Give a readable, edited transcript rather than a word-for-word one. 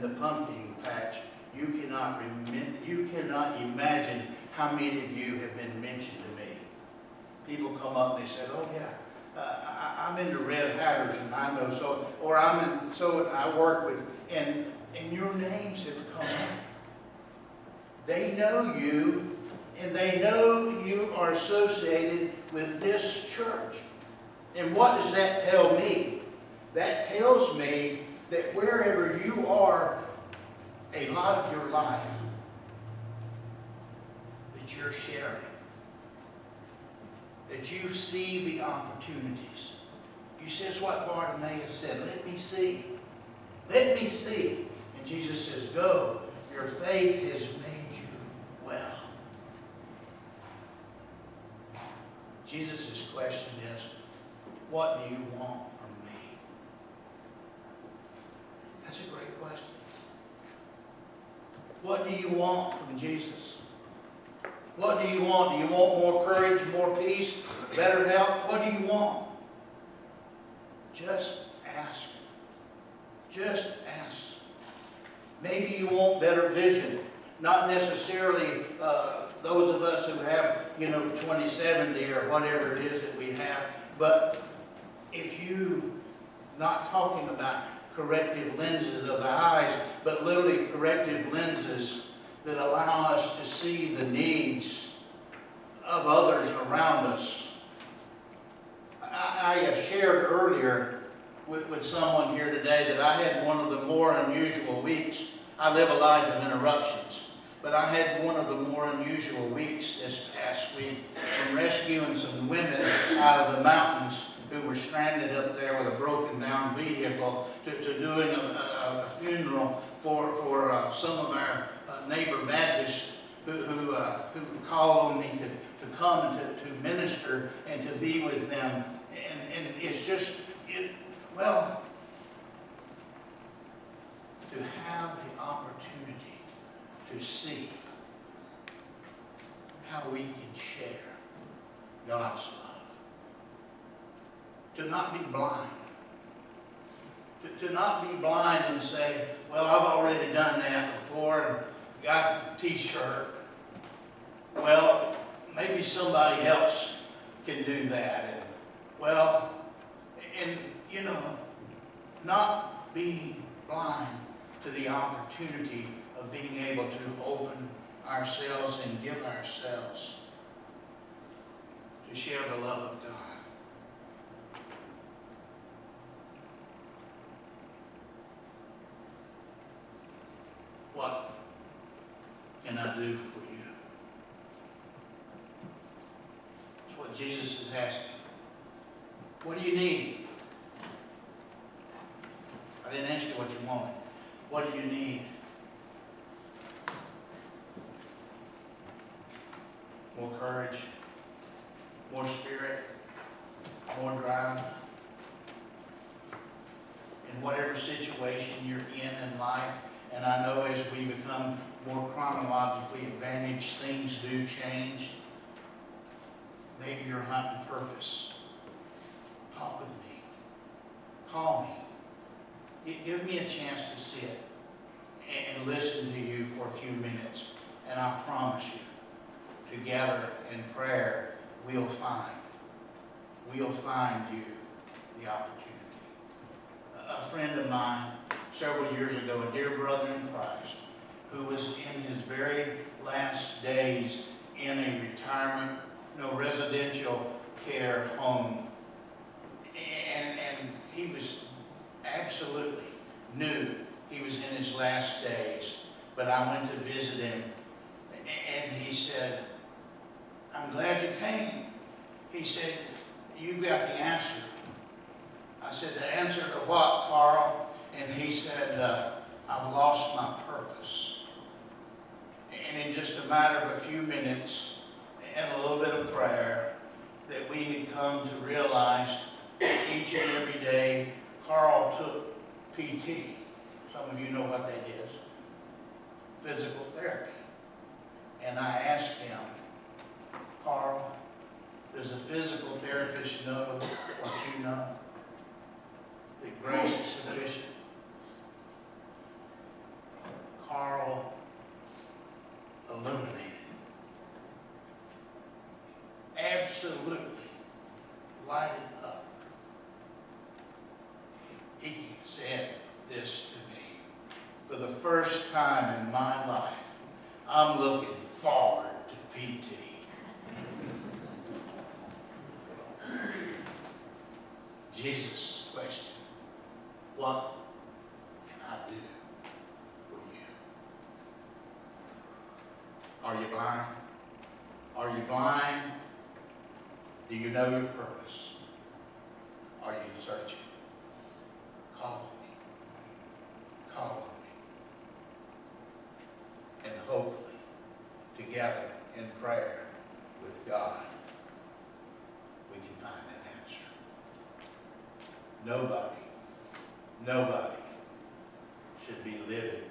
the pumpkin patch, you cannot imagine how many of you have been mentioned to me. People come up and they say, "Oh yeah, I'm into Red Hatters and I know so," or "I'm in so I work with," and your names have come up. They know you, and they know you are associated with this church. And what does that tell me? That tells me that wherever you are, a lot of your life, that you're sharing. That you see the opportunities. You see, it's what Bartimeus said, "Let me see. Let me see." And Jesus says, "Go, your faith has made you well." Jesus' question is, what do you want from me? That's a great question. What do you want from Jesus? What do you want? Do you want more courage, more peace, better health? What do you want? Just ask. Just ask. Maybe you want better vision. Not necessarily those of us who have, 20/70 or whatever it is that we have. But if you, not talking about corrective lenses of the eyes, but literally corrective lenses that allow us to see the needs of others around us. I have shared earlier with someone here today that I had one of the more unusual weeks. I live a life of interruptions, but I had one of the more unusual weeks this past week from rescuing some women out of the mountains who were stranded up there with a broken down vehicle to doing a funeral for some of our neighbor Baptists who called on me to come to minister and to be with them. And it's just, to have the opportunity to see how we can share God's love. To not be blind. To not be blind and say, "Well, I've already done that before and got a t-shirt. Well, maybe somebody else can do that." Not being blind to the opportunity of being able to open ourselves and give ourselves to share the love of God. What can I do for you? That's what Jesus is asking. What do you need? I didn't ask you what you wanted. What do you need? More courage, more spirit, more drive. In whatever situation you're in life, and I know as we become more chronologically advantaged, things do change. Maybe you're hunting purpose. Talk with me. Call me. Give me a chance to sit and listen to you for a few minutes. And I promise you, together in prayer, we'll find you the opportunity. A friend of mine, several years ago, a dear brother in Christ, who was in his very last days in a residential care home. And he was absolutely knew he was in his last days. But I went to visit him, and he said, "I'm glad you came." He said, "You've got the answer." I said, "The answer to what, Carl?" And he said, "I've lost my purpose." And in just a matter of a few minutes and a little bit of prayer, that we had come to realize that each and every day Carl took PT. Some of you know what that is. Physical therapy. And I asked him, "Carl, does a physical therapist know what you know? That grace is sufficient?" absolutely lighted up. He said this to me. For the first time in my life, I'm looking forward to PT. Jesus questioned, what can I do for you? Are you blind? Are you blind? Do you know your purpose? Are you searching? Call on me. Call on me. And hopefully, together in prayer with God, we can find that answer. Nobody should be living